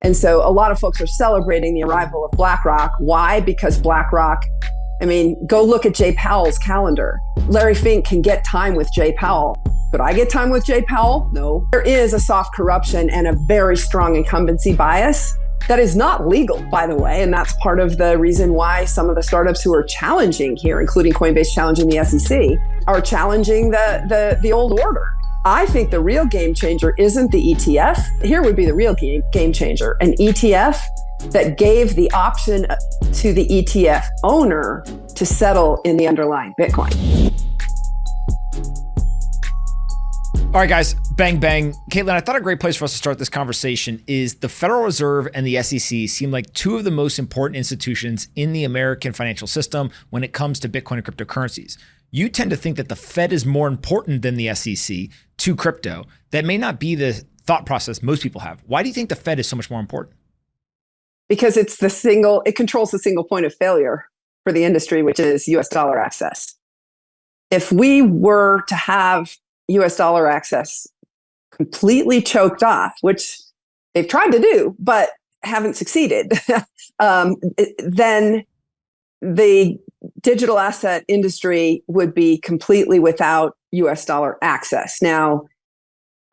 And so a lot of folks are celebrating the arrival of BlackRock. Why? Because BlackRock, go look at Jay Powell's calendar. Larry Fink can get time with Jay Powell. Could I get time with Jay Powell? No. There is a soft corruption and a very strong incumbency bias that is not legal, by the way. And that's part of the reason why some of the startups who are challenging here, including Coinbase challenging the SEC, are challenging the old order. I think the real game changer isn't the ETF. Here would be the real game changer, an ETF that gave the option to the ETF owner to settle in the underlying Bitcoin. All right, guys, bang, bang. Caitlin, I thought a great place for us to start this conversation is the Federal Reserve and the SEC seem like two of the most important institutions in the American financial system when it comes to Bitcoin and cryptocurrencies. You tend to think that the Fed is more important than the SEC to crypto. That may not be the thought process most people have. Why do you think the Fed is so much more important? Because it controls the single point of failure for the industry, which is US dollar access. If we were to have US dollar access completely choked off, which they've tried to do, but haven't succeeded, then the digital asset industry would be completely without US dollar access. Now,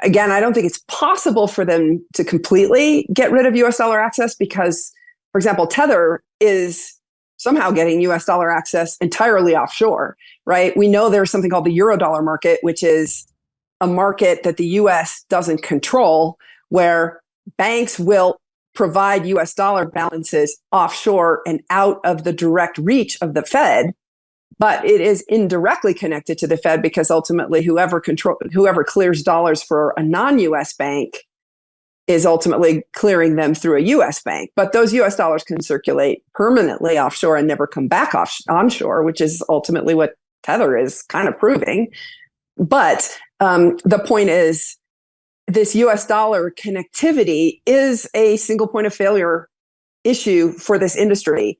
again, I don't think it's possible for them to completely get rid of US dollar access because, for example, Tether is somehow getting US dollar access entirely offshore, right? We know there's something called the Eurodollar market, which is a market that the US doesn't control, where banks will provide US dollar balances offshore and out of the direct reach of the Fed. But it is indirectly connected to the Fed because ultimately whoever clears dollars for a non-US bank is ultimately clearing them through a US bank. But those US dollars can circulate permanently offshore and never come back onshore, which is ultimately what Tether is kind of proving. But the point is, this US dollar connectivity is a single point of failure issue for this industry.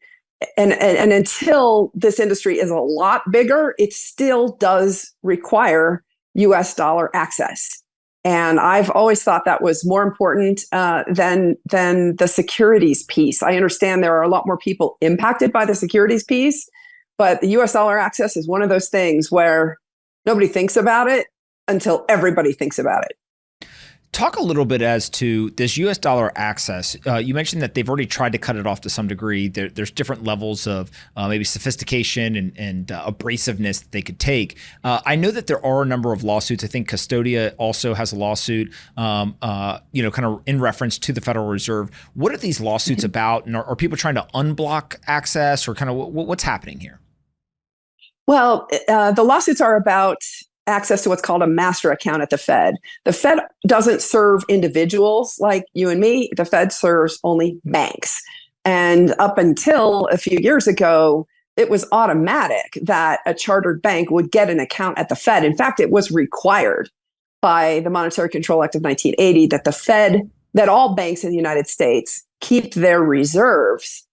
And until this industry is a lot bigger, it still does require US dollar access. And I've always thought that was more important than the securities piece. I understand there are a lot more people impacted by the securities piece, but the US dollar access is one of those things where nobody thinks about it until everybody thinks about it. Talk a little bit as to this US dollar access. You mentioned that they've already tried to cut it off to some degree. There's different levels of maybe sophistication and abrasiveness that they could take. I know that there are a number of lawsuits. I think Custodia also has a lawsuit, kind of in reference to the Federal Reserve. What are these lawsuits about? And are people trying to unblock access, or kind of what's happening here? Well, the lawsuits are about access to what's called a master account at the Fed. The Fed doesn't serve individuals like you and me. The Fed serves only banks. And up until a few years ago, it was automatic that a chartered bank would get an account at the Fed. In fact, it was required by the Monetary Control Act of 1980 that all banks in the United States keep their reserves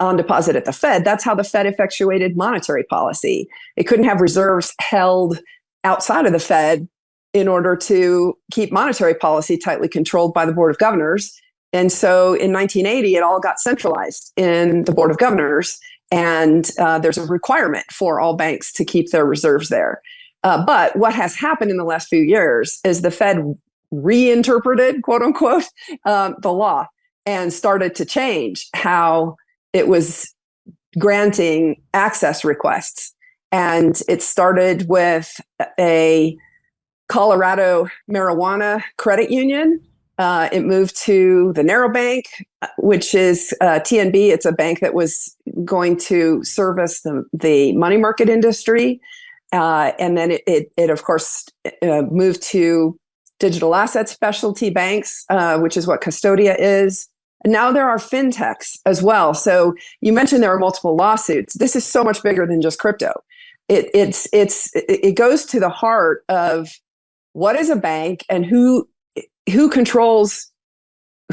on deposit at the Fed. That's how the Fed effectuated monetary policy. It couldn't have reserves held outside of the Fed in order to keep monetary policy tightly controlled by the Board of Governors. And so in 1980, it all got centralized in the Board of Governors. And there's a requirement for all banks to keep their reserves there. But what has happened in the last few years is the Fed reinterpreted, quote unquote, the law and started to change how it was granting access requests. And it started with a Colorado marijuana credit union. It moved to the Narrow Bank, which is TNB. It's a bank that was going to service the money market industry. And then it of course, moved to digital asset specialty banks, which is what Custodia is. And now there are fintechs as well. So you mentioned there are multiple lawsuits. This is so much bigger than just crypto. It goes to the heart of what is a bank and who controls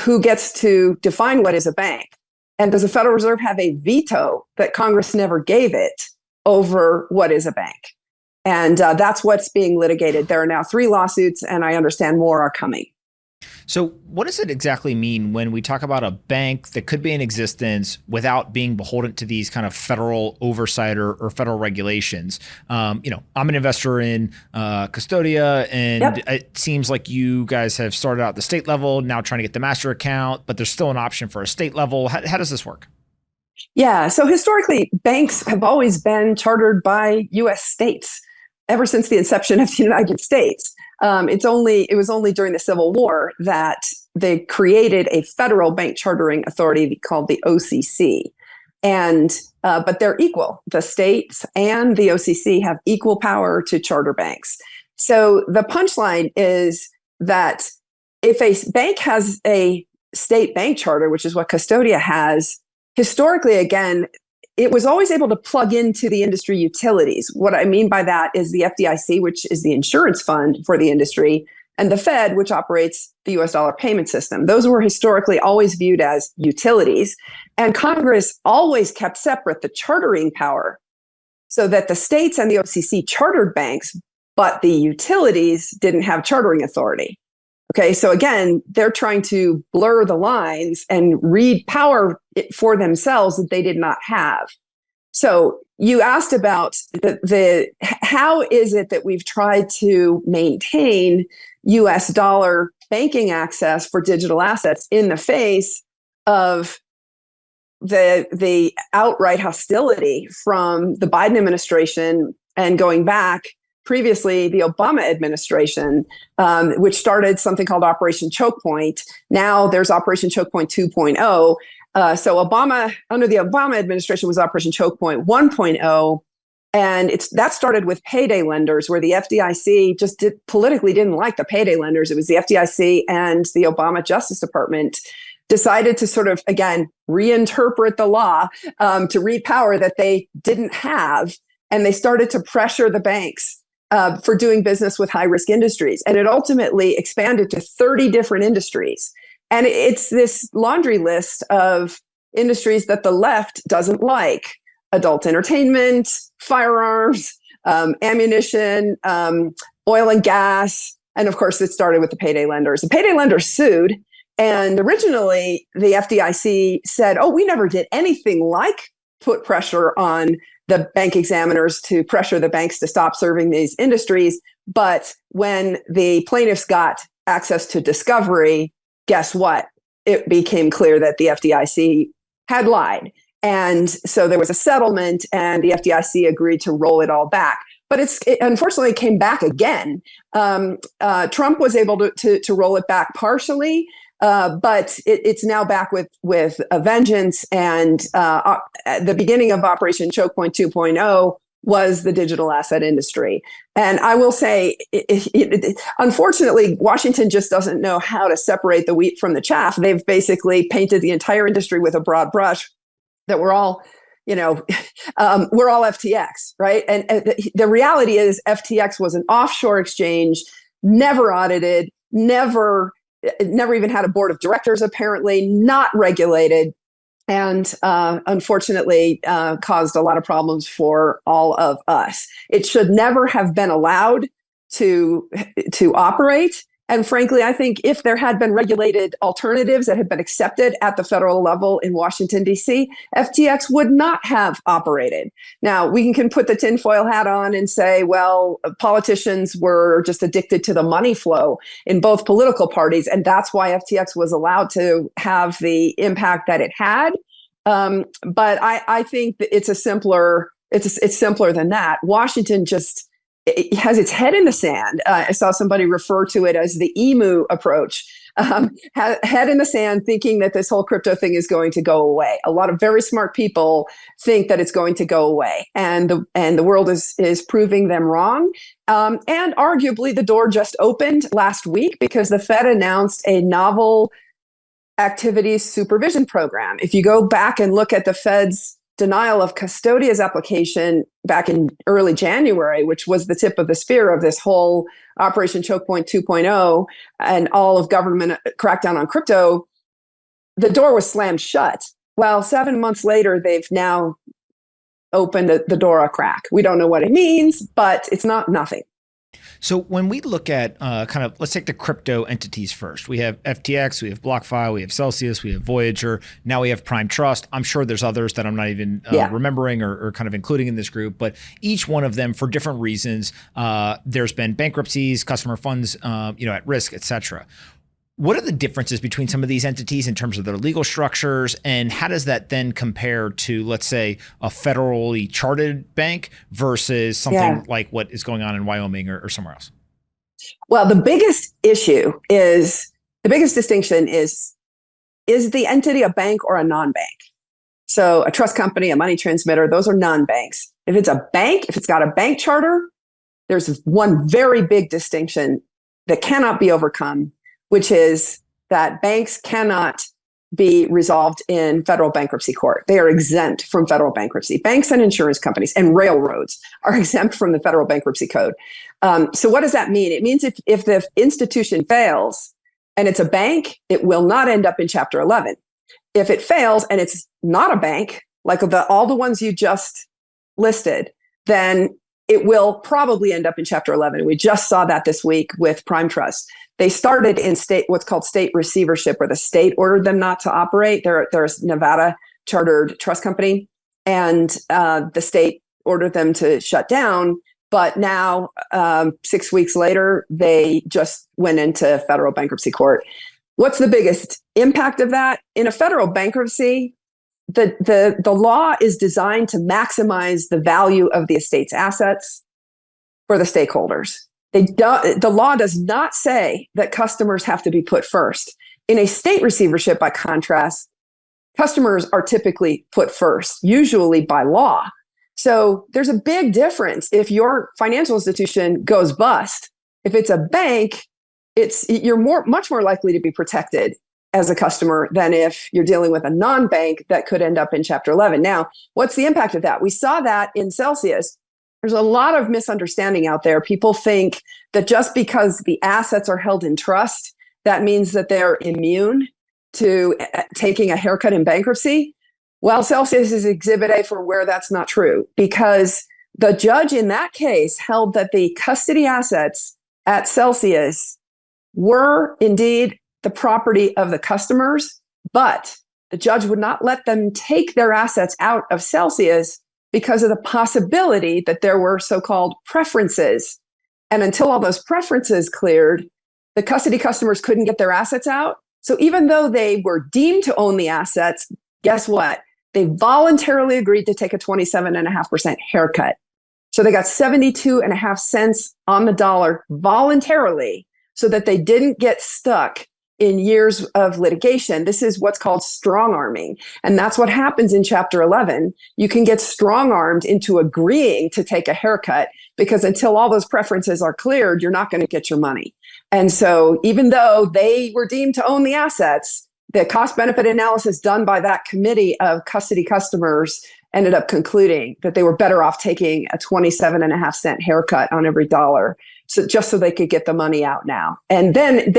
who gets to define what is a bank. And does the Federal Reserve have a veto that Congress never gave it over what is a bank? And that's what's being litigated. There are now 3 lawsuits, and I understand more are coming. So, what does it exactly mean when we talk about a bank that could be in existence without being beholden to these kind of federal oversight or federal regulations? I'm an investor in Custodia, and Yep. it seems like you guys have started out at the state level, now trying to get the master account, but there's still an option for a state level. How does this work? Yeah. So historically, banks have always been chartered by U.S. states ever since the inception of the United States. It was only during the Civil War that they created a federal bank chartering authority called the OCC. And but they're equal. The states and the OCC have equal power to charter banks. So the punchline is that if a bank has a state bank charter, which is what Custodia has, historically, again, it was always able to plug into the industry utilities. What I mean by that is the FDIC, which is the insurance fund for the industry, and the Fed, which operates the US dollar payment system. Those were historically always viewed as utilities. And Congress always kept separate the chartering power so that the states and the OCC chartered banks, but the utilities didn't have chartering authority. Okay, so again, they're trying to blur the lines and read power for themselves that they did not have. So you asked about the how is it that we've tried to maintain US dollar banking access for digital assets in the face of the outright hostility from the Biden administration and going back previously the Obama administration, which started something called Operation Choke Point. Now there's Operation Choke Point 2.0. So Obama, under the Obama administration, was Operation Choke Point 1.0. And that started with payday lenders, where the FDIC politically didn't like the payday lenders. It was the FDIC and the Obama Justice Department decided to sort of, again, reinterpret the law to read power that they didn't have. And they started to pressure the banks for doing business with high risk industries. And it ultimately expanded to 30 different industries. And it's this laundry list of industries that the left doesn't like: adult entertainment, firearms, ammunition, oil and gas. And of course, it started with the payday lenders. The payday lenders sued. And originally, the FDIC said, oh, we never did anything like put pressure on the bank examiners to pressure the banks to stop serving these industries. But when the plaintiffs got access to discovery, guess what? It became clear that the FDIC had lied. And so there was a settlement, and the FDIC agreed to roll it all back. But it unfortunately came back again. Trump was able to roll it back partially. But it's now back with a vengeance. And the beginning of Operation Choke Point 2.0 was the digital asset industry. And I will say, unfortunately, Washington just doesn't know how to separate the wheat from the chaff. They've basically painted the entire industry with a broad brush that we're all FTX, right? And the reality is FTX was an offshore exchange, never audited, never even had a board of directors, apparently, not regulated, and unfortunately caused a lot of problems for all of us. It should never have been allowed to operate. And frankly, I think if there had been regulated alternatives that had been accepted at the federal level in Washington, D.C., FTX would not have operated. Now, we can put the tinfoil hat on and say, well, politicians were just addicted to the money flow in both political parties, and that's why FTX was allowed to have the impact that it had. But I think that it's simpler than that. Washington just it has its head in the sand. I saw somebody refer to it as the emu approach. Head in the sand, thinking that this whole crypto thing is going to go away. A lot of very smart people think that it's going to go away, and the world is proving them wrong. And arguably, the door just opened last week because the Fed announced a novel activities supervision program. If you go back and look at the Fed's denial of Custodia's application back in early January, which was the tip of the spear of this whole Operation Choke Point 2.0 and all of government crackdown on crypto, the door was slammed shut. Well, 7 months later, they've now opened the door a crack. We don't know what it means, but it's not nothing. So when we look at let's take the crypto entities first. We have FTX, we have BlockFi, we have Celsius, we have Voyager. Now we have Prime Trust. I'm sure there's others that I'm not even remembering or kind of including in this group, but each one of them for different reasons. There's been bankruptcies, customer funds, at risk, et cetera. What are the differences between some of these entities in terms of their legal structures, and how does that then compare to, let's say, a federally chartered bank versus something like what is going on in Wyoming or somewhere else? Well, the biggest distinction is the entity a bank or a non-bank? So a trust company, a money transmitter, those are non-banks. If it's a bank, if it's got a bank charter, there's one very big distinction that cannot be overcome, which is that banks cannot be resolved in federal bankruptcy court. They are exempt from federal bankruptcy. Banks and insurance companies and railroads are exempt from the federal bankruptcy code. So what does that mean? It means if the institution fails and it's a bank, it will not end up in Chapter 11. If it fails and it's not a bank, like all the ones you just listed, then it will probably end up in Chapter 11. We just saw that this week with Prime Trust. They started in what's called state receivership, where the state ordered them not to operate. They're a Nevada chartered trust company, and the state ordered them to shut down. But now, 6 weeks later, they just went into federal bankruptcy court. What's the biggest impact of that? In a federal bankruptcy, the law is designed to maximize the value of the estate's assets for the stakeholders. The law does not say that customers have to be put first. In a state receivership, by contrast, customers are typically put first, usually by law. So there's a big difference if your financial institution goes bust. If it's a bank, you're much more likely to be protected as a customer than if you're dealing with a non-bank that could end up in Chapter 11. Now, what's the impact of that? We saw that in Celsius. There's a lot of misunderstanding out there. People think that just because the assets are held in trust, that means that they're immune to taking a haircut in bankruptcy. Well, Celsius is Exhibit A for where that's not true, because the judge in that case held that the custody assets at Celsius were indeed the property of the customers, but the judge would not let them take their assets out of Celsius because of the possibility that there were so-called preferences. And until all those preferences cleared, the custody customers couldn't get their assets out. So even though they were deemed to own the assets, guess what? They voluntarily agreed to take a 27.5% haircut. So they got 72.5 cents on the dollar voluntarily so that they didn't get stuck in years of litigation. This is what's called strong arming. And that's what happens in Chapter 11. You can get strong armed into agreeing to take a haircut, because until all those preferences are cleared, you're not going to get your money. And so even though they were deemed to own the assets, the cost benefit analysis done by that committee of custody customers ended up concluding that they were better off taking a 27.5 cent haircut on every dollar. So just so they could get the money out now. And then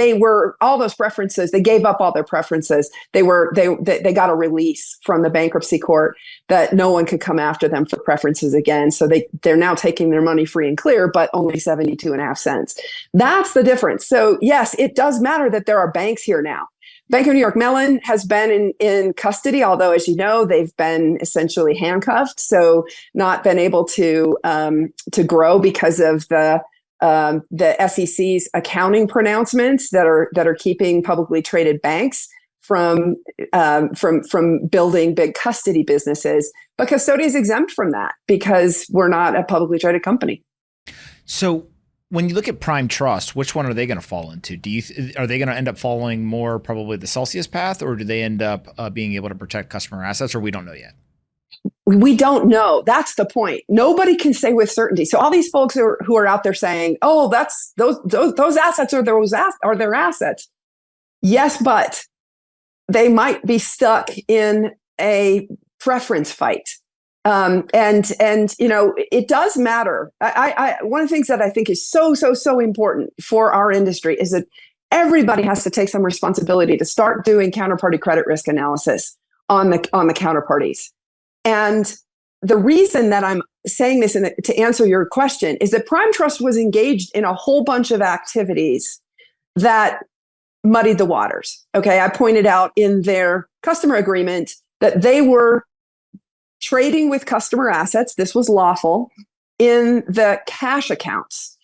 all those preferences, they gave up all their preferences. They got a release from the bankruptcy court that no one could come after them for preferences again. So they're now taking their money free and clear, but only 72.5 cents. That's the difference. So yes, it does matter that there are banks here now. Bank of New York Mellon has been in custody, although, as you know, they've been essentially handcuffed, so not been able to grow because of the SEC's accounting pronouncements that are keeping publicly traded banks from building big custody businesses. But Custodia is exempt from that because we're not a publicly traded company. So when you look at Prime Trust, which one are they going to fall into? Are they going to end up following more probably the Celsius path, or do they end up being able to protect customer assets, or we don't know yet? We don't know. That's the point. Nobody can say with certainty. So all these folks who are out there saying, "Oh, that's those assets are their assets." Yes, but they might be stuck in a preference fight. And it does matter. One of the things that I think is so important for our industry is that everybody has to take some responsibility to start doing counterparty credit risk analysis on the counterparties. And the reason that I'm saying this to answer your question is that Prime Trust was engaged in a whole bunch of activities that muddied the waters. Okay, I pointed out in their customer agreement that they were trading with customer assets. This was lawful in the cash accounts.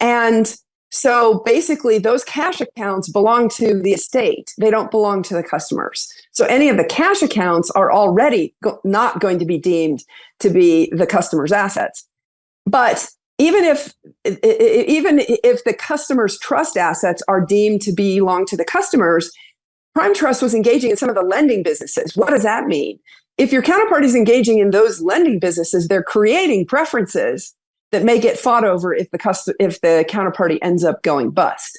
And so basically those cash accounts belong to the estate. They don't belong to the customers. So any of the cash accounts are already not going to be deemed to be the customer's assets. But even if the customer's trust assets are deemed to belong to the customers, Prime Trust was engaging in some of the lending businesses. What does that mean? If your counterparty is engaging in those lending businesses, they're creating preferences that may get fought over if the counterparty ends up going bust.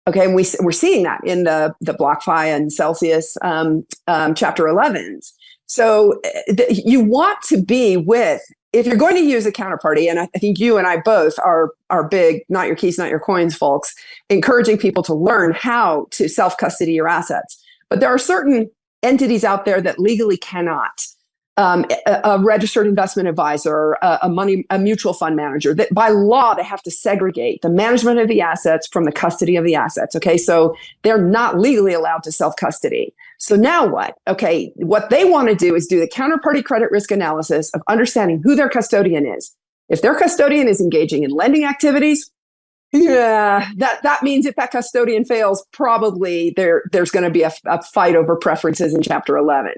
Okay, and we're seeing that in the BlockFi and Celsius Chapter 11s. So you want to be with, if you're going to use a counterparty, and I think you and I both are big, not your keys, not your coins folks, encouraging people to learn how to self-custody your assets. But there are certain entities out there that legally cannot. A registered investment advisor, a mutual fund manager, that by law, they have to segregate the management of the assets from the custody of the assets. Okay, so they're not legally allowed to self-custody. So now what? Okay, what they want to do is do the counterparty credit risk analysis of understanding who their custodian is. If their custodian is engaging in lending activities, yeah, that means if that custodian fails, probably there's going to be a fight over preferences in Chapter 11.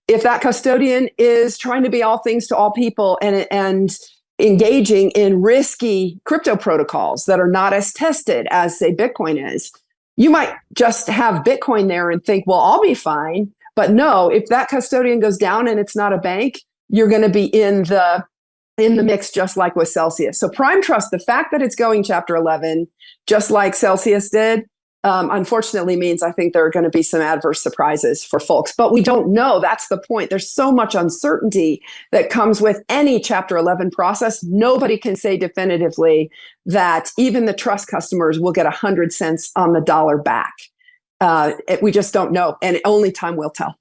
If that custodian is trying to be all things to all people and engaging in risky crypto protocols that are not as tested as, say, Bitcoin is, you might just have Bitcoin there and think, well, I'll be fine. But no, if that custodian goes down and it's not a bank, you're going to be in the mix, just like with Celsius. So Prime Trust, the fact that it's going Chapter 11, just like Celsius did, unfortunately means I think there are going to be some adverse surprises for folks. But we don't know. That's the point. There's so much uncertainty that comes with any Chapter 11 process. Nobody can say definitively that even the trust customers will get 100 cents on the dollar back. We just don't know. And only time will tell.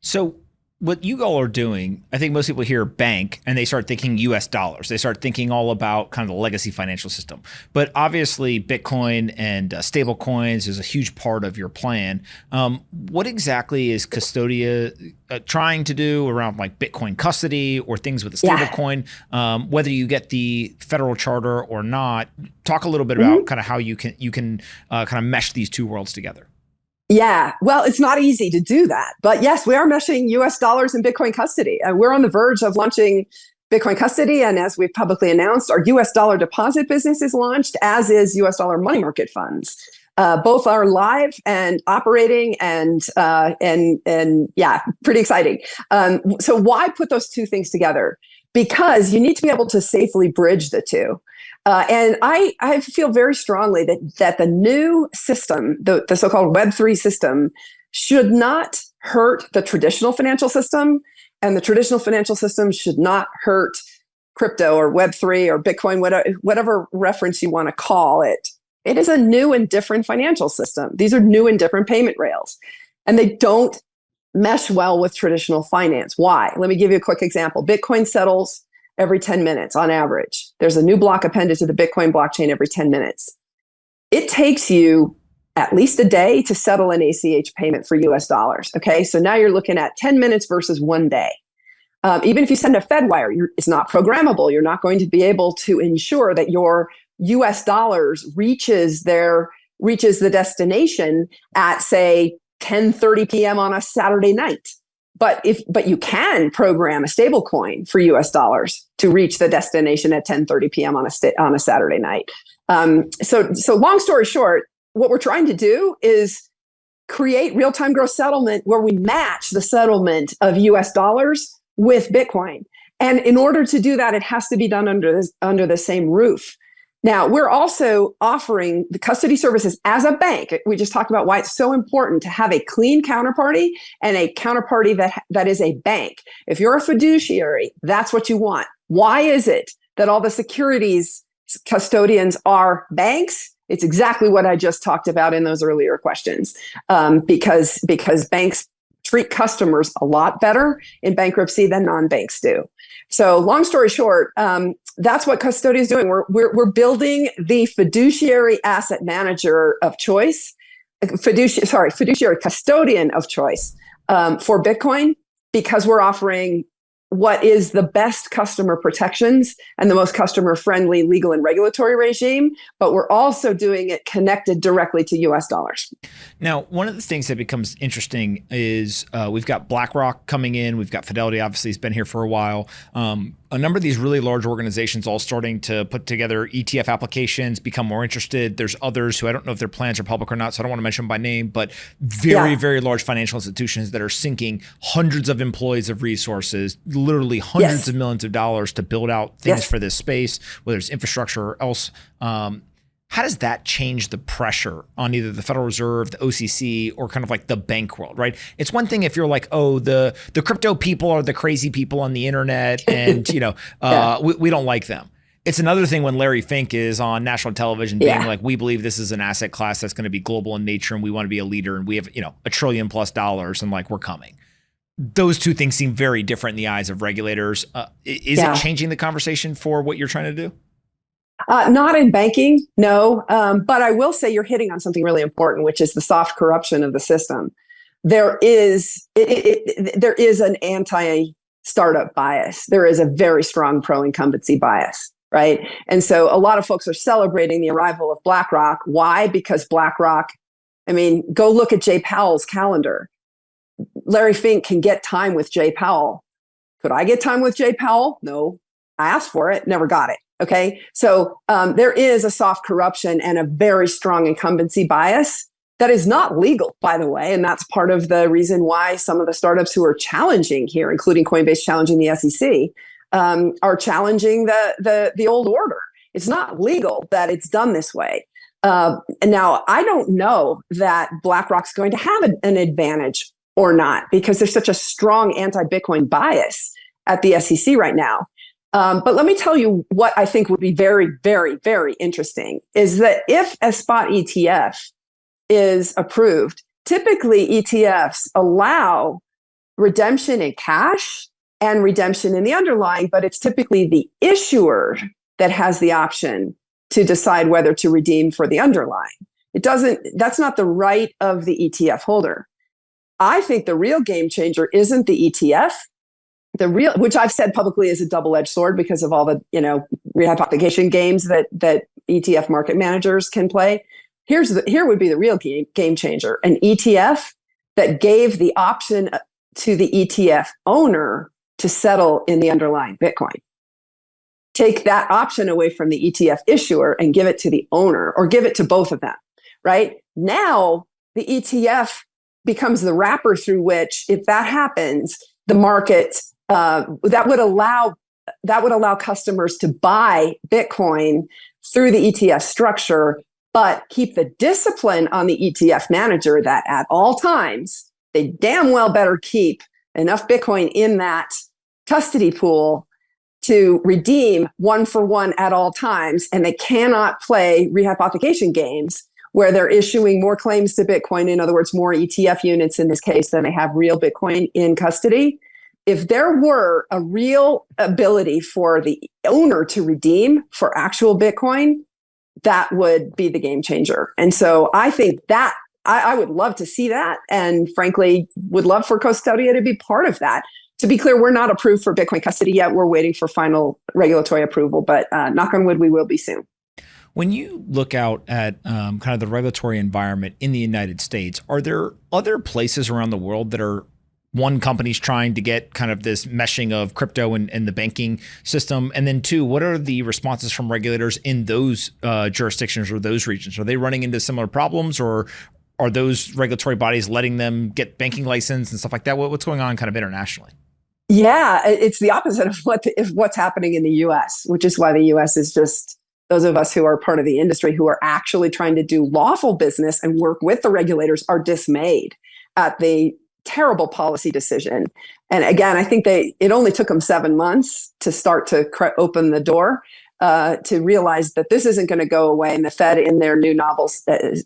So what you all are doing, I think most people hear bank and they start thinking US dollars. They start thinking all about kind of the legacy financial system. But obviously Bitcoin and stable coins is a huge part of your plan. What exactly is Custodia trying to do around like Bitcoin custody or things with a stable coin, whether you get the federal charter or not? Talk a little bit about kind of how you can kind of mesh these two worlds together. Yeah, well, it's not easy to do that. But yes, we are meshing US dollars and Bitcoin custody. We're on the verge of launching Bitcoin custody. And as we've publicly announced, our US dollar deposit business is launched, as is US dollar money market funds. Both are live and operating and yeah, pretty exciting. So why put those two things together? Because you need to be able to safely bridge the two. And I feel very strongly that the new system, the so-called Web3 system, should not hurt the traditional financial system, and the traditional financial system should not hurt crypto or Web3 or Bitcoin, whatever reference you want to call it. It is a new and different financial system. These are new and different payment rails, and they don't mesh well with traditional finance. Why? Let me give you a quick example. Bitcoin settles every 10 minutes on average. There's a new block appended to the Bitcoin blockchain every 10 minutes. It takes you at least a day to settle an ACH payment for US dollars. Okay, so now you're looking at 10 minutes versus 1 day. Even if you send a Fed wire, it's not programmable. You're not going to be able to ensure that your US dollars reaches the destination at, say, 10:30 p.m. on a Saturday night. But you can program a stable coin for US dollars to reach the destination at 10:30 p.m. on a Saturday night. So long story short, what we're trying to do is create real-time gross settlement where we match the settlement of US dollars with Bitcoin. And in order to do that, it has to be done under the same roof. Now, we're also offering the custody services as a bank. We just talked about why it's so important to have a clean counterparty and a counterparty that is a bank. If you're a fiduciary, that's what you want. Why is it that all the securities custodians are banks? It's exactly what I just talked about in those earlier questions. Because banks treat customers a lot better in bankruptcy than non-banks do. So long story short, that's what Custodia is doing. We're building the fiduciary asset manager of choice, fiduciary custodian of choice for Bitcoin, because we're offering what is the best customer protections and the most customer-friendly legal and regulatory regime, but we're also doing it connected directly to US dollars. Now, one of the things that becomes interesting is we've got BlackRock coming in. We've got Fidelity, obviously, has been here for a while. A number of these really large organizations all starting to put together ETF applications, become more interested. There's others who I don't know if their plans are public or not, so I don't want to mention them by name, but very large financial institutions that are sinking hundreds of employees of resources, literally hundreds of millions of dollars to build out things for this space, whether it's infrastructure or else. How does that change the pressure on either the Federal Reserve, the OCC, or kind of like the bank world, right? It's one thing if you're like, oh, the crypto people are the crazy people on the internet and, we don't like them. It's another thing when Larry Fink is on national television being like, we believe this is an asset class that's going to be global in nature and we want to be a leader and we have, $1 trillion+ and like we're coming. Those two things seem very different in the eyes of regulators. Is it changing the conversation for what you're trying to do? Not in banking, no. But I will say you're hitting on something really important, which is the soft corruption of the system. There is an anti-startup bias. There is a very strong pro-incumbency bias, right? And so a lot of folks are celebrating the arrival of BlackRock. Why? Because BlackRock, go look at Jay Powell's calendar. Larry Fink can get time with Jay Powell. Could I get time with Jay Powell? No. I asked for it, never got it. Okay, so there is a soft corruption and a very strong incumbency bias that is not legal, by the way, and that's part of the reason why some of the startups who are challenging here, including Coinbase challenging the SEC, are challenging the old order. It's not legal that it's done this way. And now, I don't know that BlackRock's going to have an advantage or not because there's such a strong anti-Bitcoin bias at the SEC right now. But let me tell you what I think would be very, very, very interesting is that if a spot ETF is approved, typically ETFs allow redemption in cash and redemption in the underlying, but it's typically the issuer that has the option to decide whether to redeem for the underlying. That's not the right of the ETF holder. I think the real game changer isn't the ETF. Which I've said publicly is a double-edged sword because of all the, rehypothecation games that ETF market managers can play. Here would be the real game changer: an ETF that gave the option to the ETF owner to settle in the underlying Bitcoin. Take that option away from the ETF issuer and give it to the owner, or give it to both of them. Right now, the ETF becomes the wrapper through which, if that happens, the market. That would allow customers to buy Bitcoin through the ETF structure, but keep the discipline on the ETF manager that at all times, they damn well better keep enough Bitcoin in that custody pool to redeem one for one at all times. And they cannot play rehypothecation games where they're issuing more claims to Bitcoin, in other words, more ETF units in this case than they have real Bitcoin in custody. If there were a real ability for the owner to redeem for actual Bitcoin, that would be the game changer. And so I think that I would love to see that. And frankly, would love for Custodia to be part of that. To be clear, we're not approved for Bitcoin custody yet. We're waiting for final regulatory approval, but knock on wood, we will be soon. When you look out at kind of the regulatory environment in the United States, are there other places around the world that are one, company's trying to get kind of this meshing of crypto and the banking system? And then two, what are the responses from regulators in those jurisdictions or those regions? Are they running into similar problems, or are those regulatory bodies letting them get banking license and stuff like that? What's going on kind of internationally? Yeah, it's the opposite of what's happening in the US, which is why the US is just, those of us who are part of the industry who are actually trying to do lawful business and work with the regulators are dismayed at the terrible policy decision. And again, I think it only took them 7 months to start to open the door to realize that this isn't going to go away. And the Fed, in their new novel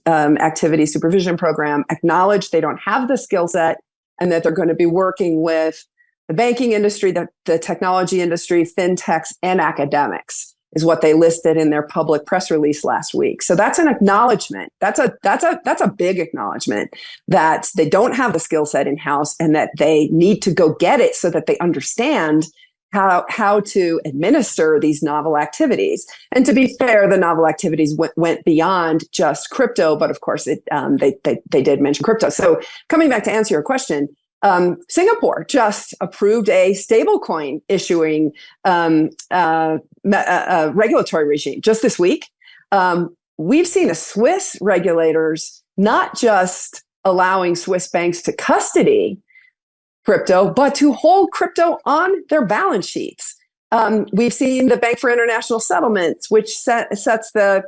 activity supervision program, acknowledged they don't have the skill set and that they're going to be working with the banking industry, the technology industry, fintechs, and academics, is what they listed in their public press release last week. So that's an acknowledgement. That's a big acknowledgement that they don't have the skill set in-house and that they need to go get it so that they understand how to administer these novel activities. And to be fair, the novel activities went beyond just crypto, but of course they did mention crypto. So coming back to answer your question, Singapore just approved a stablecoin issuing regulatory regime just this week. We've seen the Swiss regulators not just allowing Swiss banks to custody crypto, but to hold crypto on their balance sheets. We've seen the Bank for International Settlements, which sets the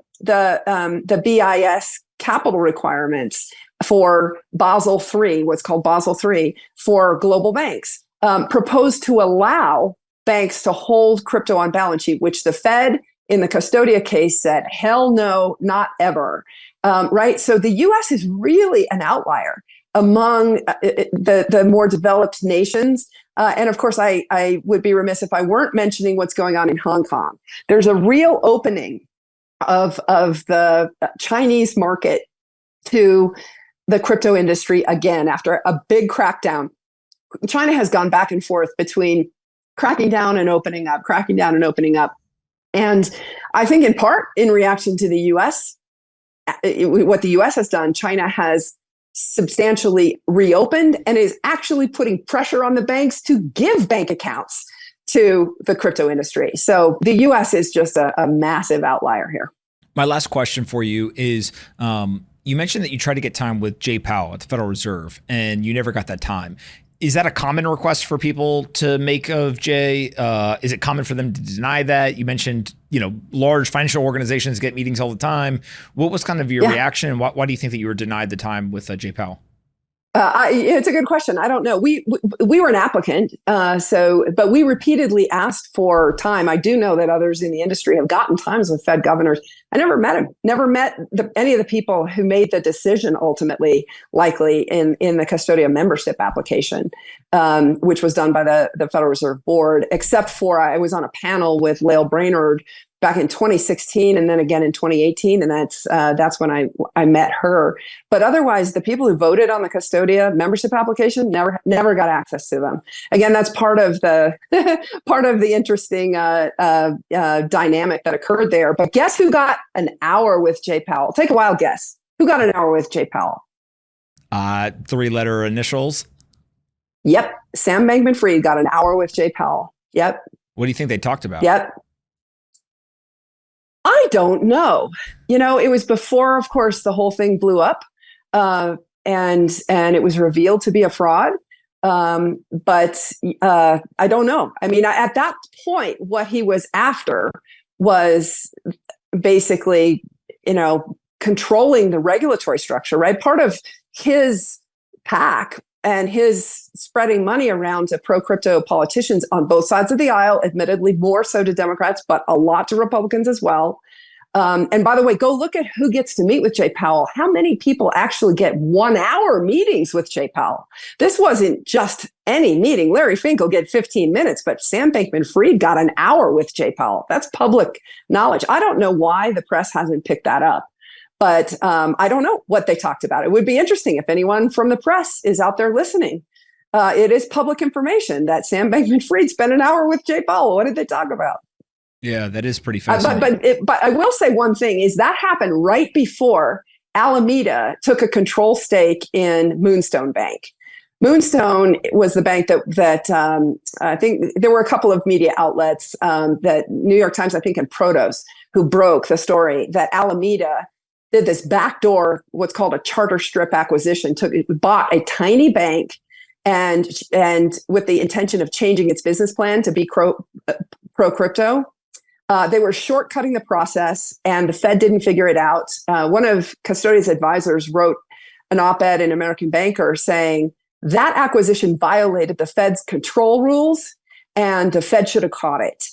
BIS capital requirements for Basel III, what's called Basel III, for global banks, proposed to allow banks to hold crypto on balance sheet, which the Fed in the Custodia case said, hell no, not ever. Right? So the US is really an outlier among the more developed nations. And of course, I would be remiss if I weren't mentioning what's going on in Hong Kong. There's a real opening of the Chinese market to the crypto industry again after a big crackdown. China has gone back and forth between cracking down and opening up, cracking down and opening up. And I think in part in reaction to the US, what the US has done, China has substantially reopened and is actually putting pressure on the banks to give bank accounts to the crypto industry. So the US is just a massive outlier here. My last question for you is, you mentioned that you tried to get time with Jay Powell at the Federal Reserve and you never got that time. Is that a common request for people to make of Jay? Is it common for them to deny that? You mentioned, large financial organizations get meetings all the time. What was kind of your reaction? And why do you think that you were denied the time with Jay Powell? It's a good question. I don't know. We were an applicant, but we repeatedly asked for time. I do know that others in the industry have gotten times with Fed governors. I never met him. Never met any of the people who made the decision ultimately, likely in the Custodia membership application, which was done by the Federal Reserve Board. Except for I was on a panel with Lael Brainerd back in 2016 and then again in 2018. And that's when I met her. But otherwise, the people who voted on the Custodia membership application never got access to them. Again, that's part of the interesting dynamic that occurred there. But guess who got an hour with Jay Powell? Take a wild guess. Who got an hour with Jay Powell? 3-letter initials. Yep. Sam Bankman-Fried got an hour with Jay Powell. Yep. What do you think they talked about? Yep. I don't know. It was before, of course, the whole thing blew up, and it was revealed to be a fraud. But I don't know. I mean, at that point, what he was after was basically, controlling the regulatory structure, right? Part of his PAC and his spreading money around to pro-crypto politicians on both sides of the aisle, admittedly more so to Democrats, but a lot to Republicans as well. And by the way, go look at who gets to meet with Jay Powell. How many people actually get 1-hour meetings with Jay Powell? This wasn't just any meeting. Larry Fink will get 15 minutes, but Sam Bankman-Fried got an hour with Jay Powell. That's public knowledge. I don't know why the press hasn't picked that up. But I don't know what they talked about. It would be interesting if anyone from the press is out there listening. It is public information that Sam Bankman-Fried spent an hour with Jay Powell. What did they talk about? Yeah, that is pretty fascinating. But I will say one thing is that happened right before Alameda took a control stake in Moonstone Bank. Moonstone was the bank that I think there were a couple of media outlets, that New York Times, I think, and Protos, who broke the story that Alameda did this backdoor, what's called a charter strip acquisition, bought a tiny bank and with the intention of changing its business plan to be pro-crypto. They were shortcutting the process and the Fed didn't figure it out. One of Custodia's advisors wrote an op-ed in American Banker saying that acquisition violated the Fed's control rules and the Fed should have caught it.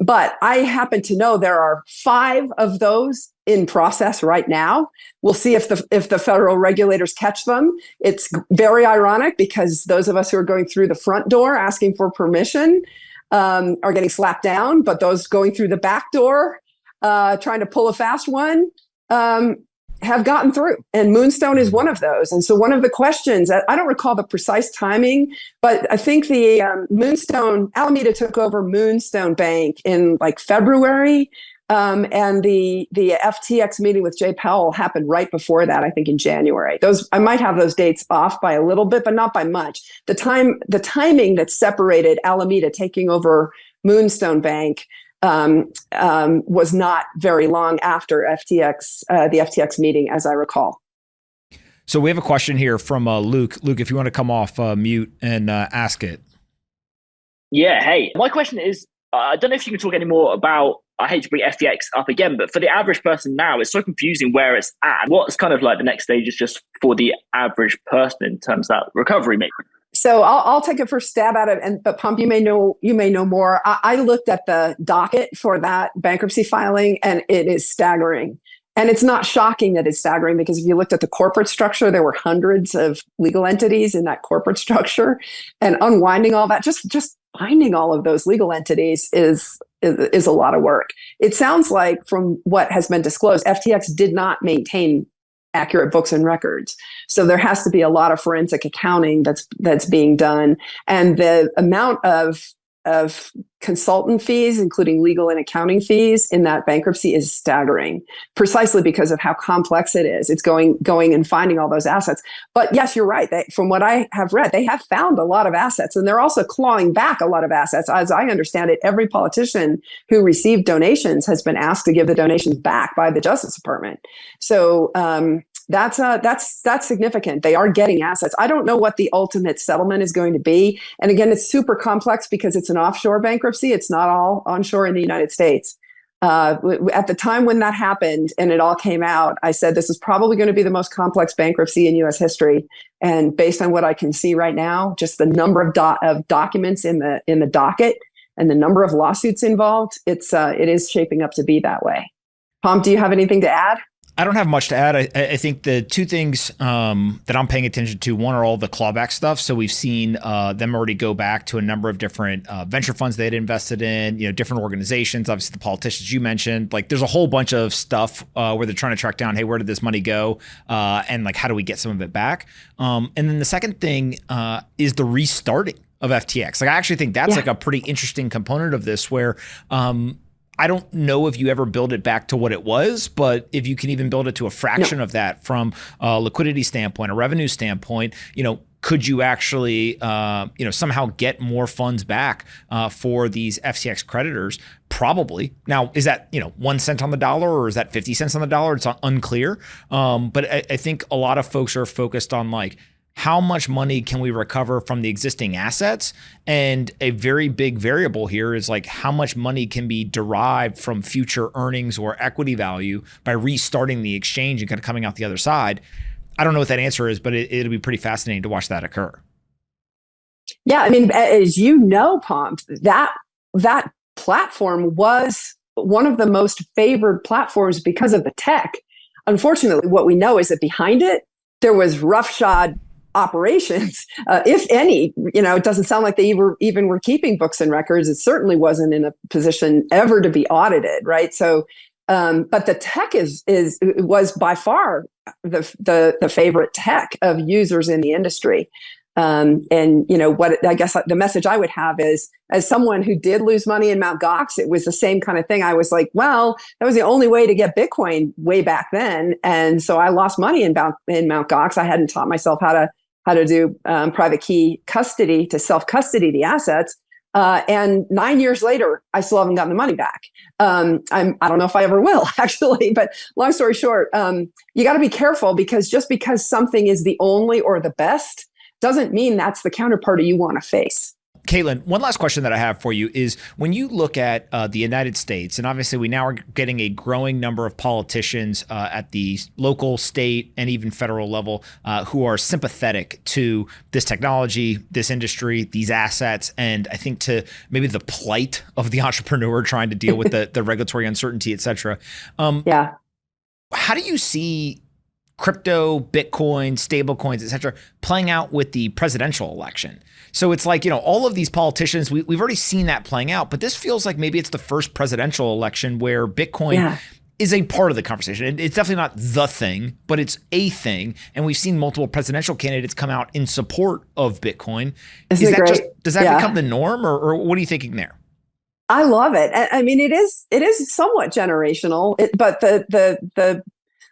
But I happen to know there are 5 of those in process right now. We'll see if the federal regulators catch them. It's very ironic because those of us who are going through the front door asking for permission are getting slapped down, but those going through the back door trying to pull a fast one have gotten through. And Moonstone is one of those. And so one of the questions, I don't recall the precise timing, but I think the Alameda took over Moonstone Bank in like February. And the FTX meeting with Jay Powell happened right before that, I think in January. I might have those dates off by a little bit, but not by much. The timing that separated Alameda taking over Moonstone Bank was not very long after the FTX meeting, as I recall. So we have a question here from Luke. Luke, if you want to come off mute and ask it. Yeah, hey, my question is, I don't know if you can talk any more about, I hate to bring FTX up again, but for the average person now, it's so confusing where it's at. What's kind of like the next stage is just for the average person in terms of that recovery, maybe? So I'll take a first stab at it, but Pomp, you may know more. I looked at the docket for that bankruptcy filing, and it is staggering. And it's not shocking that it's staggering because if you looked at the corporate structure, there were hundreds of legal entities in that corporate structure, and unwinding all that, just finding all of those legal entities is a lot of work. It sounds like from what has been disclosed, FTX did not maintain accurate books and records. So there has to be a lot of forensic accounting that's being done. And the amount of consultant fees, including legal and accounting fees in that bankruptcy is staggering, precisely because of how complex it is. It's going and finding all those assets. But yes, you're right. From what I have read, they have found a lot of assets, and they're also clawing back a lot of assets. As I understand it, every politician who received donations has been asked to give the donations back by the Justice Department. So that's significant. They are getting assets. I don't know what the ultimate settlement is going to be. And again, it's super complex because it's an offshore bankruptcy. It's not all onshore in the United States. At the time when that happened and it all came out, I said this is probably going to be the most complex bankruptcy in U.S. history. And based on what I can see right now, just the number of documents in the docket and the number of lawsuits involved, it is shaping up to be that way. Pomp, do you have anything to add? I don't have much to add. I think the two things that I'm paying attention to, one are all the clawback stuff. So we've seen them already go back to a number of different venture funds they had invested in, different organizations, obviously the politicians you mentioned. Like there's a whole bunch of stuff where they're trying to track down, hey, where did this money go? And like, how do we get some of it back? And then the second thing is the restarting of FTX. Like I actually think that's like a pretty interesting component of this where I don't know if you ever build it back to what it was, but if you can even build it to a fraction of that from a liquidity standpoint, a revenue standpoint, could you actually, somehow get more funds back for these FTX creditors? Probably. Now, is that, 1 cent on the dollar or is that 50 cents on the dollar? It's unclear. But I think a lot of folks are focused on like, how much money can we recover from the existing assets? And a very big variable here is like how much money can be derived from future earnings or equity value by restarting the exchange and kind of coming out the other side. I don't know what that answer is, but it'll be pretty fascinating to watch that occur. Yeah, I mean, as you know, Pomp, that platform was one of the most favored platforms because of the tech. Unfortunately, what we know is that behind it, there was roughshod operations, if any. It doesn't sound like they even were keeping books and records. It certainly wasn't in a position ever to be audited, right? So, but the tech was by far the favorite tech of users in the industry. And what I guess the message I would have is, as someone who did lose money in Mt. Gox, it was the same kind of thing. I was like, well, that was the only way to get Bitcoin way back then, and so I lost money in Mt. Gox. I hadn't taught myself how to do private key custody to self-custody the assets. And 9 years later, I still haven't gotten the money back. I don't know if I ever will, actually. But long story short, you got to be careful because just because something is the only or the best doesn't mean that's the counterparty you want to face. Caitlin, one last question that I have for you is when you look at the United States, and obviously we now are getting a growing number of politicians at the local, state, and even federal level who are sympathetic to this technology, this industry, these assets, and I think to maybe the plight of the entrepreneur trying to deal with the regulatory uncertainty, et cetera. how do you see crypto, Bitcoin, stable coins, et cetera, playing out with the presidential election? So it's like, all of these politicians, we've already seen that playing out, but this feels like maybe it's the first presidential election where Bitcoin is a part of the conversation. It's definitely not the thing, but it's a thing. And we've seen multiple presidential candidates come out in support of Bitcoin. Does that become the norm, or what are you thinking there? I love it. I mean, it is somewhat generational, but the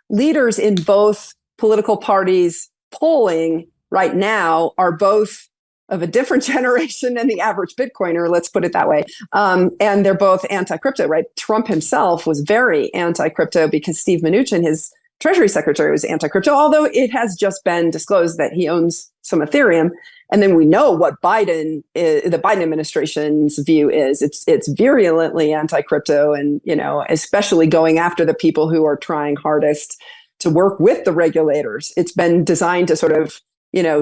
leaders in both political parties polling right now are both of a different generation than the average Bitcoiner, let's put it that way. And they're both anti-crypto, right? Trump himself was very anti-crypto because Steve Mnuchin, his Treasury Secretary, was anti-crypto, although it has just been disclosed that he owns some Ethereum. And then we know what the Biden administration's view is. It's virulently anti-crypto, and especially going after the people who are trying hardest to work with the regulators. It's been designed to sort of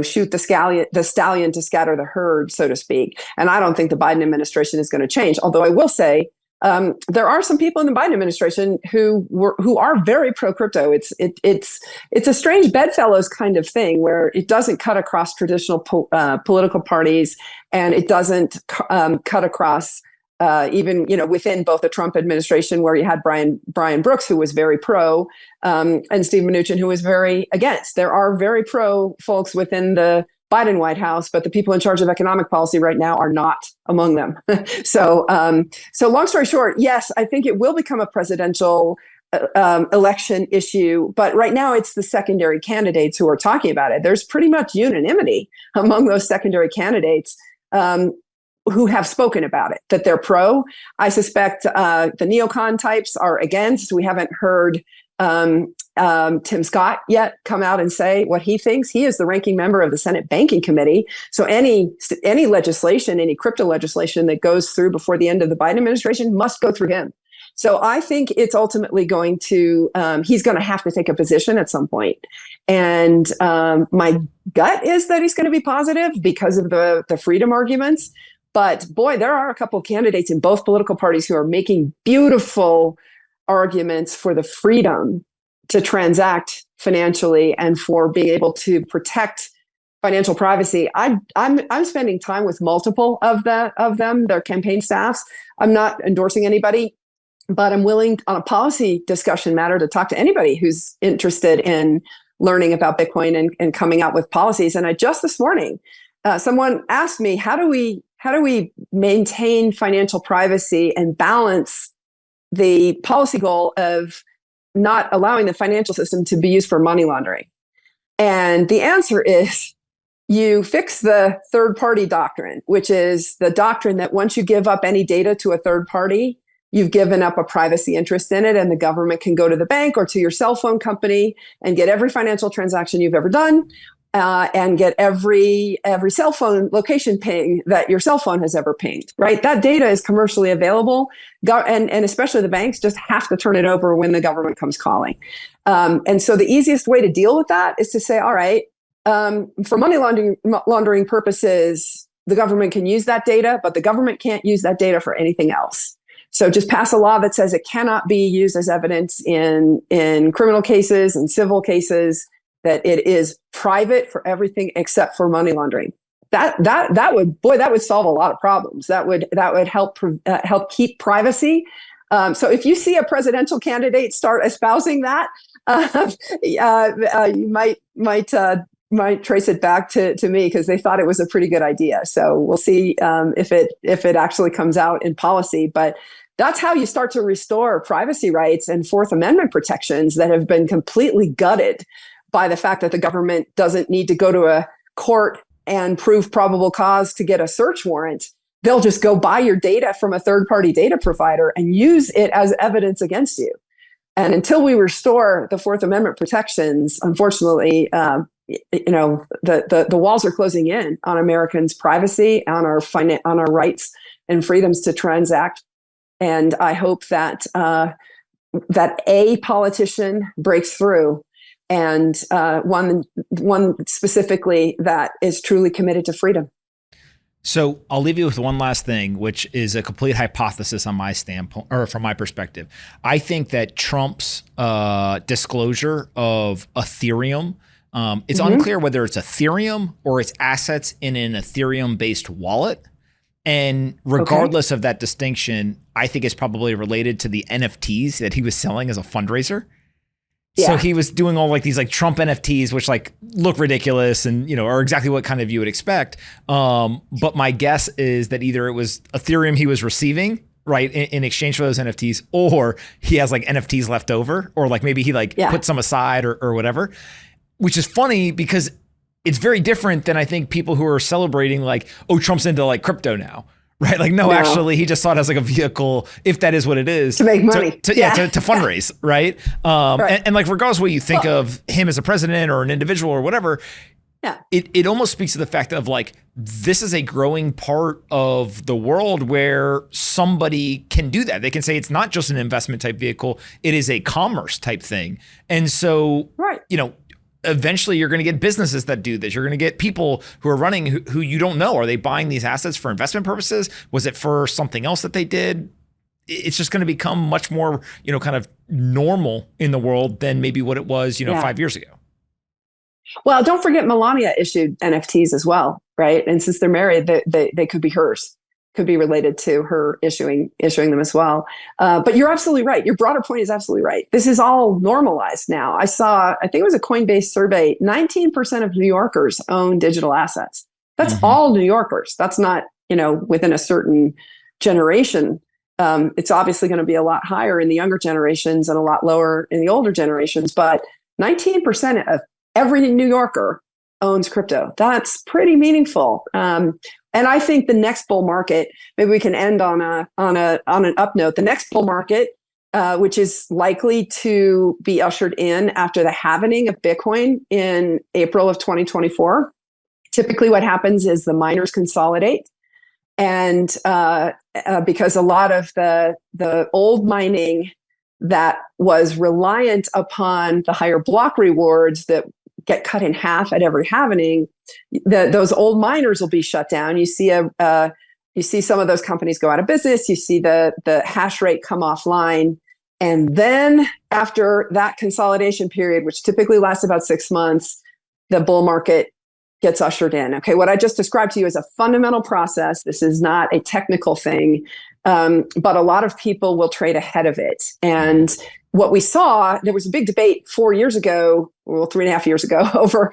shoot the stallion to scatter the herd, so to speak. And I don't think the Biden administration is going to change. Although I will say there are some people in the Biden administration who are very pro crypto. It's a strange bedfellows kind of thing where it doesn't cut across traditional political parties, and it doesn't cut across even within both the Trump administration, where you had Brian Brooks, who was very pro, and Steve Mnuchin, who was very against. There are very pro folks within the Biden White House, but the people in charge of economic policy right now are not among them. So long story short, yes, I think it will become a presidential election issue, but right now it's the secondary candidates who are talking about it. There's pretty much unanimity among those secondary candidates who have spoken about it, that they're pro. I suspect the neocon types are against. We haven't heard Tim Scott yet come out and say what he thinks. He is the ranking member of the Senate Banking Committee. So any legislation, any crypto legislation that goes through before the end of the Biden administration must go through him. So I think it's ultimately going to, he's going to have to take a position at some point. And my gut is that he's going to be positive because of the freedom arguments. But boy, there are a couple of candidates in both political parties who are making beautiful arguments for the freedom to transact financially and for being able to protect financial privacy. I'm spending time with multiple of them, their campaign staffs. I'm not endorsing anybody, but I'm willing on a policy discussion matter to talk to anybody who's interested in learning about Bitcoin and coming out with policies. And just this morning, someone asked me, how do we maintain financial privacy and balance the policy goal of not allowing the financial system to be used for money laundering? And the answer is you fix the third party doctrine, which is the doctrine that once you give up any data to a third party, you've given up a privacy interest in it, and the government can go to the bank or to your cell phone company and get every financial transaction you've ever done, and get every cell phone location ping that your cell phone has ever pinged, right? That data is commercially available, and especially the banks just have to turn it over when the government comes calling. And so the easiest way to deal with that is to say, all right, for money laundering purposes, the government can use that data, but the government can't use that data for anything else. So just pass a law that says it cannot be used as evidence in criminal cases and civil cases, that it is private for everything except for money laundering. That would solve a lot of problems. That would help keep privacy. So if you see a presidential candidate start espousing that, you might trace it back to me, because they thought it was a pretty good idea. So we'll see if it actually comes out in policy. But that's how you start to restore privacy rights and Fourth Amendment protections that have been completely gutted by the fact that the government doesn't need to go to a court and prove probable cause to get a search warrant. They'll just go buy your data from a third-party data provider and use it as evidence against you. And until we restore the Fourth Amendment protections, unfortunately, the walls are closing in on Americans' privacy, on our rights and freedoms to transact. And I hope that that a politician breaks through, and one specifically that is truly committed to freedom. So I'll leave you with one last thing, which is a complete hypothesis on my standpoint, or from my perspective. I think that Trump's disclosure of Ethereum, it's unclear whether it's Ethereum or it's assets in an Ethereum-based wallet. And regardless of that distinction, I think it's probably related to the NFTs that he was selling as a fundraiser. Yeah. So he was doing all like these like Trump NFTs, which like look ridiculous and, are exactly what kind of you would expect. But my guess is that either it was Ethereum he was receiving, right, in exchange for those NFTs, or he has like NFTs left over, or like maybe he put some aside or whatever, which is funny because it's very different than I think people who are celebrating like, oh, Trump's into like crypto now. Right. Like, no, actually, he just saw it as like a vehicle, if that is what it is. To make money. To fundraise. Right. Right. And like, regardless of what you think of him as a president or an individual or whatever, it almost speaks to the fact of like, this is a growing part of the world where somebody can do that. They can say it's not just an investment type vehicle. It is a commerce type thing. And so, eventually you're going to get businesses that do this. You're going to get people who are running who you don't know. Are they buying these assets for investment purposes? Was it for something else that they did? It's just going to become much more, kind of normal in the world than maybe what it was, 5 years ago. Well, don't forget Melania issued NFTs as well, right? And since they're married, they could be hers. Could be related to her issuing them as well. But you're absolutely right. Your broader point is absolutely right. This is all normalized now. I think it was a Coinbase survey, 19% of New Yorkers own digital assets. That's all New Yorkers. That's not, within a certain generation. It's obviously going to be a lot higher in the younger generations and a lot lower in the older generations. But 19% of every New Yorker owns crypto. That's pretty meaningful. And I think the next bull market, maybe we can end on an up note. The next bull market, which is likely to be ushered in after the halving of Bitcoin in April of 2024. Typically, what happens is the miners consolidate, and because a lot of the old mining that was reliant upon the higher block rewards that get cut in half at every halving, those old miners will be shut down. You see some of those companies go out of business. You see the hash rate come offline, and then after that consolidation period, which typically lasts about 6 months, the bull market gets ushered in. Okay, what I just described to you is a fundamental process. This is not a technical thing, but a lot of people will trade ahead of it. And what we saw, there was a big debate 4 years ago, well, 3.5 years ago, over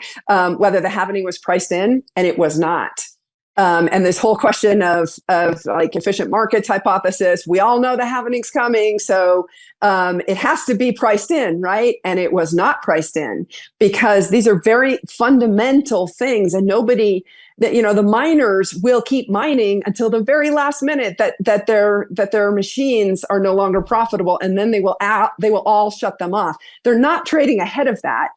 whether the halving was priced in, and it was not. And this whole question of like efficient markets hypothesis, we all know the halving's coming, so it has to be priced in, right? And it was not priced in because these are very fundamental things, and the miners will keep mining until the very last minute that their machines are no longer profitable, and then they will all shut them off. They're not trading ahead of that.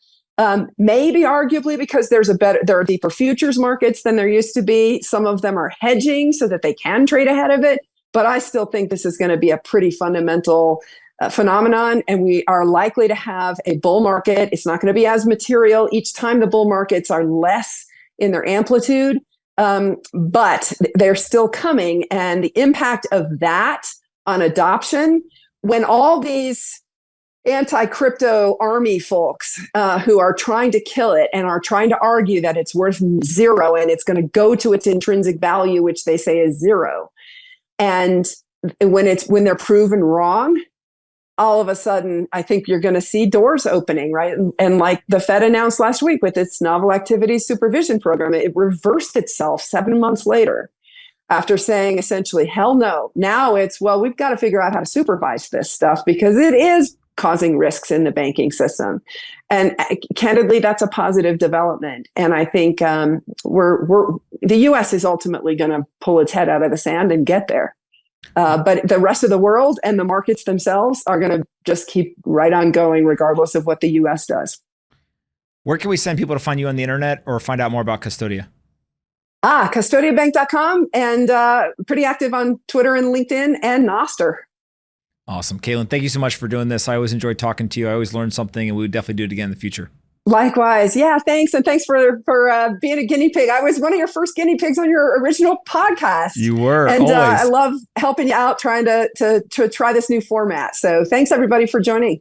Maybe arguably because there are deeper futures markets than there used to be. Some of them are hedging so that they can trade ahead of it. But I still think this is going to be a pretty fundamental phenomenon, and we are likely to have a bull market. It's not going to be as material each time. The bull markets are less in their amplitude, but they're still coming. And the impact of that on adoption, when all these anti-crypto army folks who are trying to kill it and are trying to argue that it's worth zero and it's going to go to its intrinsic value, which they say is zero. And when they're proven wrong, all of a sudden, I think you're going to see doors opening, right? And like the Fed announced last week with its novel activities supervision program, it reversed itself 7 months later after saying essentially, hell no. Now it's, well, we've got to figure out how to supervise this stuff because it is causing risks in the banking system. And candidly, that's a positive development. And I think the U.S. is ultimately going to pull its head out of the sand and get there. But the rest of the world and the markets themselves are going to just keep right on going regardless of what the U.S. does. Where can we send people to find you on the internet or find out more about Custodia? CustodiaBank.com, and pretty active on Twitter and LinkedIn and Nostr. Awesome. Caitlin, thank you so much for doing this. I always enjoyed talking to you. I always learned something, and we would definitely do it again in the future. Likewise. Yeah, thanks. And thanks for being a guinea pig. I was one of your first guinea pigs on your original podcast. You were, and always. I love helping you out trying to try this new format. So thanks everybody for joining.